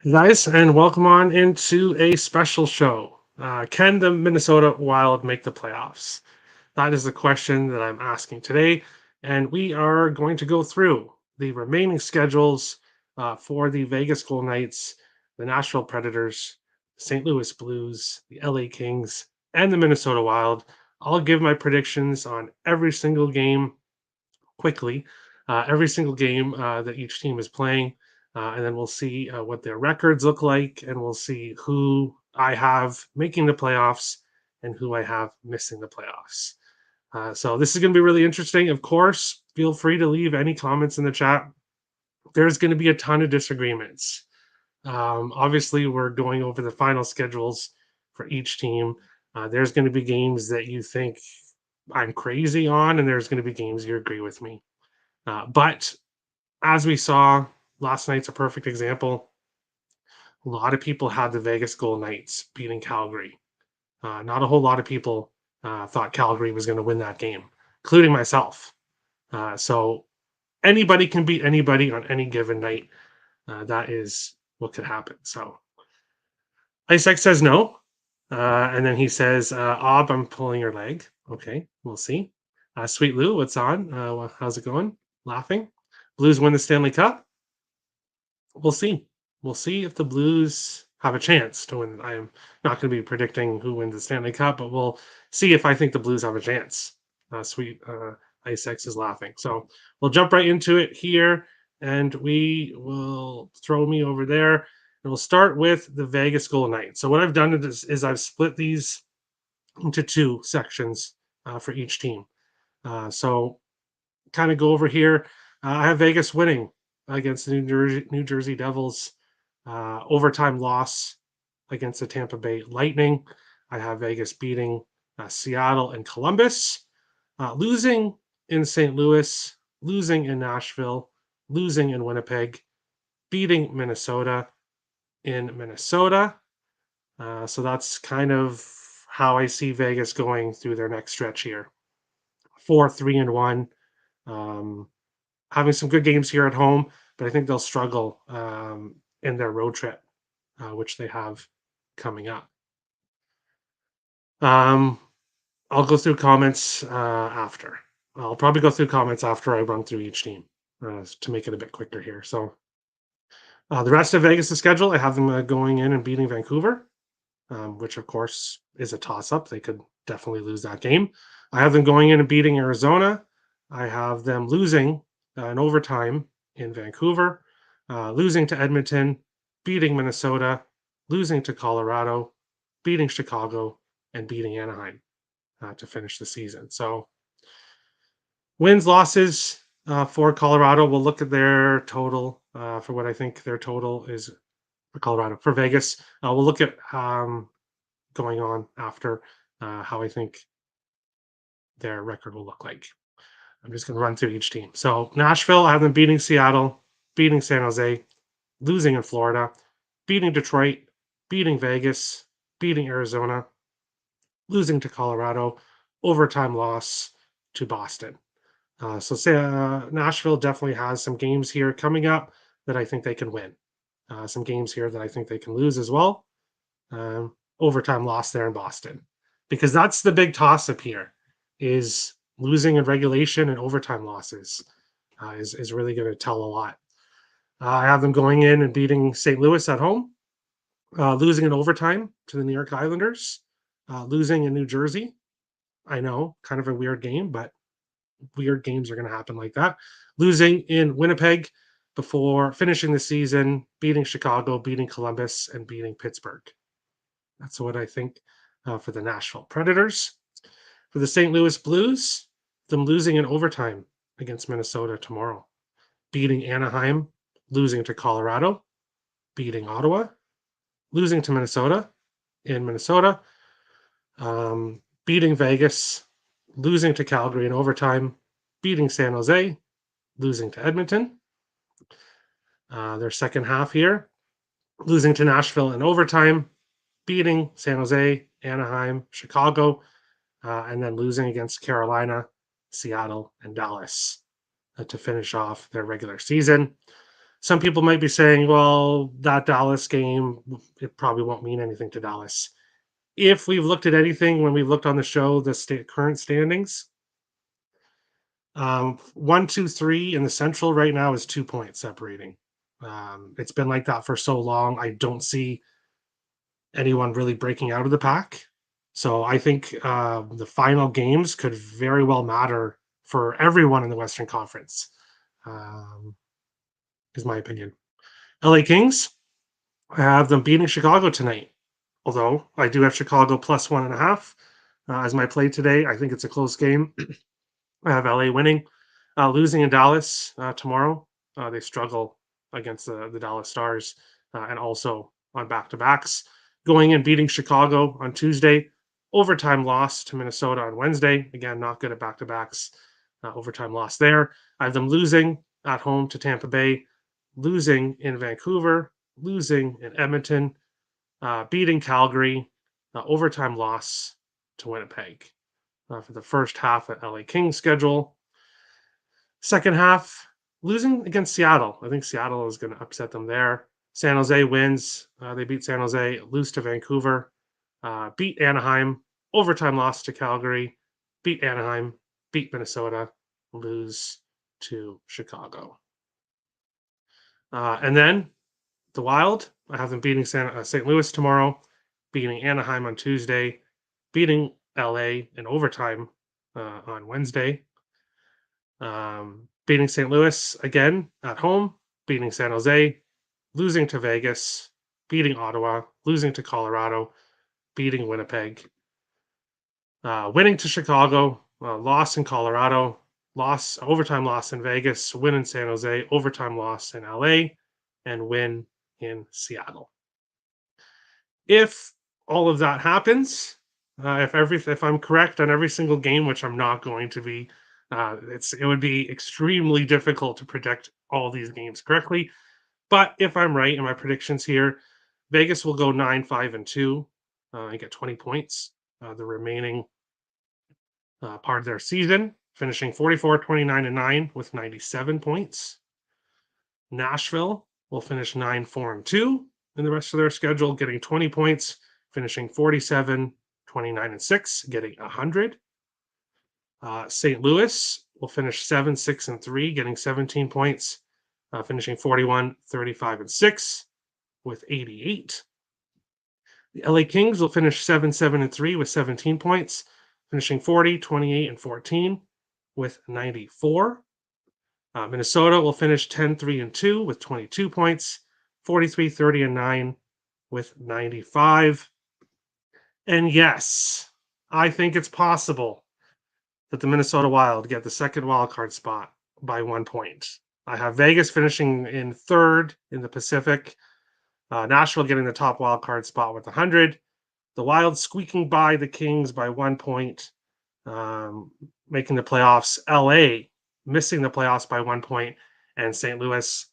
Hey guys, and welcome on into a special show. Can the Minnesota Wild make the playoffs? That is the question that I'm asking today, and we are going to go through the remaining schedules for the Vegas Golden Knights, the Nashville Predators, St. Louis Blues, the LA Kings, and the Minnesota Wild. I'll give my predictions on every single game quickly, every single game that each team is playing, and then we'll see what their records look like, and we'll see who I have making the playoffs and who I have missing the playoffs. So this is going to be really interesting. Of course, feel free to leave any comments in the chat. There's going to be a ton of disagreements. Obviously, we're going over the final schedules for each team. There's going to be games that you think I'm crazy on, and there's going to be games you agree with me. But as we saw, last night's a perfect example. A lot of people had the Vegas Golden Knights beating Calgary. Not a whole lot of people thought Calgary was going to win that game, including myself. So anybody can beat anybody on any given night. That is what could happen. So Isaac says no. And then he says, Ob, I'm pulling your leg. Okay, we'll see. Sweet Lou, what's on? How's it going? Laughing. Blues win the Stanley Cup. We'll see. We'll see if the Blues have a chance to win. I'm not going to be predicting who wins the Stanley Cup, but we'll see if I think the Blues have a chance. Sweet Ice X is laughing. So we'll jump right into it here, and we will throw me over there. And we'll start with the Vegas Golden Knights. So what I've done is I've split these into two sections for each team. So kind of go over here. I have Vegas winning against the New Jersey Devils. Overtime loss against the Tampa Bay Lightning. I have Vegas beating Seattle and Columbus, losing in St. Louis, losing in Nashville, losing in Winnipeg, beating Minnesota in Minnesota. So that's kind of how I see Vegas going through their next stretch here. 4-3-1. Um, Having some good games here at home, but I think they'll struggle in their road trip, which they have coming up. Um, I'll go through comments after. I'll probably go through comments after I run through each team to make it a bit quicker here. So the rest of Vegas' schedule, I have them going in and beating Vancouver, which of course is a toss-up. They could definitely lose that game. I have them going in and beating Arizona. I have them losing in overtime in Vancouver, losing to Edmonton, beating Minnesota, losing to Colorado, beating Chicago, and beating Anaheim to finish the season. So wins, losses for Colorado. We'll look at their total for what I think their total is for Colorado. For Vegas, we'll look at going on after how I think their record will look like. I'm just going to run through each team. So Nashville, I have them beating Seattle, beating San Jose, losing in Florida, beating Detroit, beating Vegas, beating Arizona, losing to Colorado, overtime loss to Boston. So say Nashville definitely has some games here coming up that I think they can win. Some games here that I think they can lose as well. Overtime loss there in Boston, because that's the big toss up here is losing in regulation and overtime losses is really going to tell a lot. I have them going in and beating St. Louis at home, losing in overtime to the New York Islanders, losing in New Jersey. I know, kind of a weird game, but weird games are going to happen like that. Losing in Winnipeg before finishing the season, beating Chicago, beating Columbus, and beating Pittsburgh. That's what I think for the Nashville Predators. For the St. Louis Blues, them losing in overtime against Minnesota tomorrow, beating Anaheim, losing to Colorado, beating Ottawa, losing to Minnesota in Minnesota, beating Vegas, losing to Calgary in overtime, beating San Jose, losing to Edmonton. Their second half here, losing to Nashville in overtime, beating San Jose, Anaheim, Chicago, and then losing against Carolina, Seattle, and Dallas to finish off their regular season. Some people might be saying, well, that Dallas game, it probably won't mean anything to Dallas. If we've looked at anything when we've looked on the show, the current standings, 1, 2, 3 in the Central right now is 2 points separating. It's been like that for so long. I don't see anyone really breaking out of the pack. So I think the final games could very well matter for everyone in the Western Conference, um, is my opinion. LA Kings, I have them beating Chicago tonight. Although I do have Chicago plus 1.5 as my play today. I think it's a close game. I have LA winning. Losing in Dallas tomorrow. They struggle against the Dallas Stars and also on back to backs. Going and beating Chicago on Tuesday. Overtime loss to Minnesota on Wednesday. Again, not good at back to backs. Overtime loss there. I have them losing at home to Tampa Bay, losing in Vancouver, losing in Edmonton, beating Calgary, overtime loss to Winnipeg for the first half of LA Kings schedule. Second half, losing against Seattle. I think Seattle is going to upset them there. San Jose wins. They beat San Jose, lose to Vancouver, beat Anaheim, overtime loss to Calgary, beat Anaheim, beat Minnesota, lose to Chicago. And then the Wild, I have them beating St. Louis tomorrow, beating Anaheim on Tuesday, beating LA in overtime on Wednesday, beating St. Louis again at home, beating San Jose, losing to Vegas, beating Ottawa, losing to Colorado, beating Winnipeg, winning to Chicago, loss in Colorado, overtime loss in Vegas, win in San Jose, overtime loss in LA, and win in Seattle. If all of that happens, if I'm correct on every single game, which I'm not going to be, it would be extremely difficult to predict all these games correctly. But if I'm right in my predictions here, Vegas will go 9-5-2 and get 20 points. The remaining part of their season, finishing 44, 29-9 with 97 points. Nashville will finish 9-4-2 in the rest of their schedule, getting 20 points, finishing 47, 29-6, getting 100. St. Louis will finish 7-6-3, getting 17 points, finishing 41, 35-6 with 88. The LA Kings will finish 7-7-3 with 17 points, finishing 40, 28-14 with 94. Minnesota will finish 10-3-2 with 22 points, 43, 30-9 with 95. And yes, I think it's possible that the Minnesota Wild get the second wildcard spot by 1 point. I have Vegas finishing in third in the Pacific, Nashville getting the top wildcard spot with 100, the Wild squeaking by the Kings by 1 point, making the playoffs, LA missing the playoffs by 1 point, and St. Louis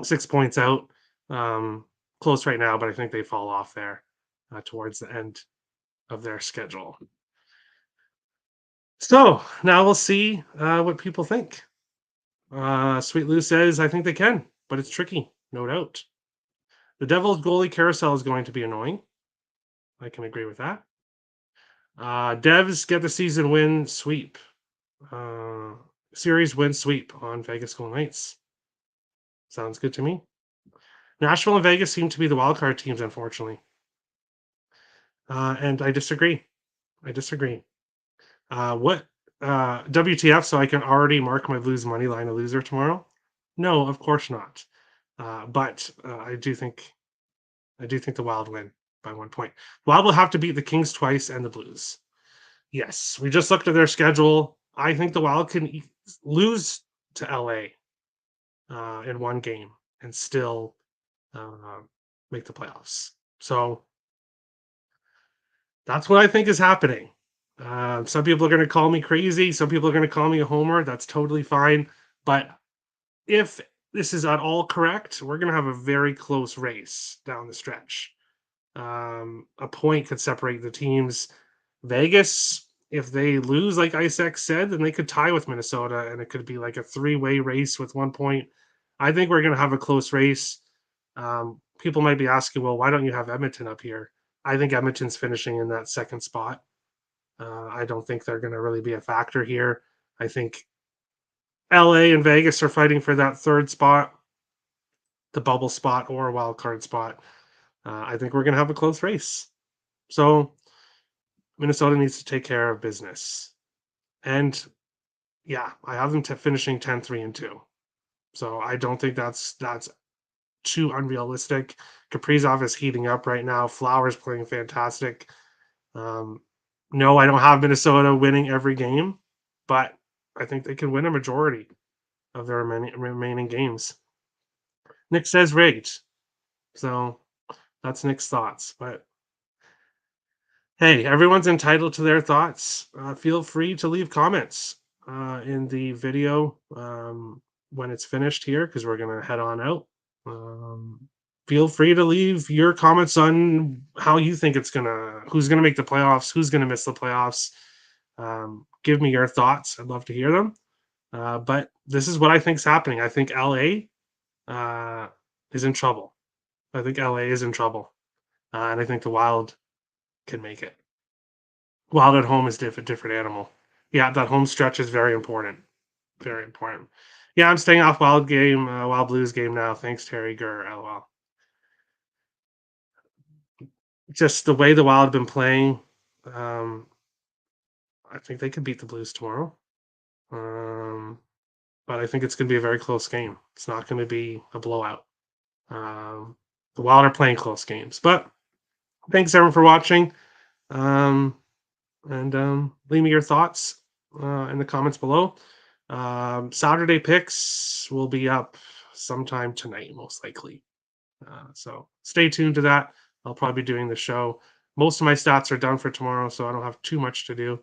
6 points out. Close right now, but I think they fall off there towards the end of their schedule. So now we'll see what people think. Sweet Lou says, I think they can, but it's tricky, no doubt. The Devils goalie carousel is going to be annoying. I can agree with that. Devs get the season win sweep. Series win sweep on Vegas Golden Knights. Sounds good to me. Nashville and Vegas seem to be the wildcard teams, unfortunately. And I disagree. What WTF? So I can already mark my Blues money line a loser tomorrow? No, of course not. But I do think the Wild win by 1 point. Wild will have to beat the Kings twice and the Blues. Yes, we just looked at their schedule. I think the Wild can lose to LA in one game and still make the playoffs. So that's what I think is happening. Some people are going to call me crazy. Some people are going to call me a homer. That's totally fine. But if this is at all correct, we're going to have a very close race down the stretch. A point could separate the teams. Vegas, if they lose, like Isaac said, then they could tie with Minnesota, and it could be like a three-way race with 1 point. I think we're going to have a close race. People might be asking, well, why don't you have Edmonton up here? I think Edmonton's finishing in that second spot. I don't think they're going to really be a factor here. I think LA and Vegas are fighting for that third spot, the bubble spot or wild card spot. I think we're going to have a close race. So Minnesota needs to take care of business. And yeah, I have them finishing 10-3-2. So I don't think that's too unrealistic. Kaprizov is heating up right now. Flowers playing fantastic. Um, no, I don't have Minnesota winning every game, but I think they can win a majority of their remaining games. Nick says rigged. So that's Nick's thoughts. But hey, everyone's entitled to their thoughts. Feel free to leave comments in the video when it's finished here, because we're going to head on out. Feel free to leave your comments on how you think who's gonna make the playoffs, who's gonna miss the playoffs. Give me your thoughts. I'd love to hear them. But this is what I think is happening. I think LA is in trouble. I think LA is in trouble, and I think the Wild can make it. Wild at home is different animal. Yeah, that home stretch is very important. Very important. Yeah, I'm staying off Wild Blues game now. Thanks, Terry Gurr. LOL. Just the way the Wild have been playing, um, I think they could beat the Blues tomorrow. Um, but I think it's going to be a very close game. It's not going to be a blowout. Um, the Wild are playing close games. But thanks everyone for watching. And leave me your thoughts in the comments below. Saturday picks will be up sometime tonight, most likely. So stay tuned to that. I'll probably be doing the show. Most of my stats are done for tomorrow, so I don't have too much to do.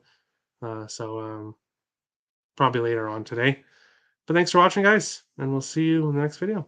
So probably later on today. But thanks for watching, guys, and we'll see you in the next video.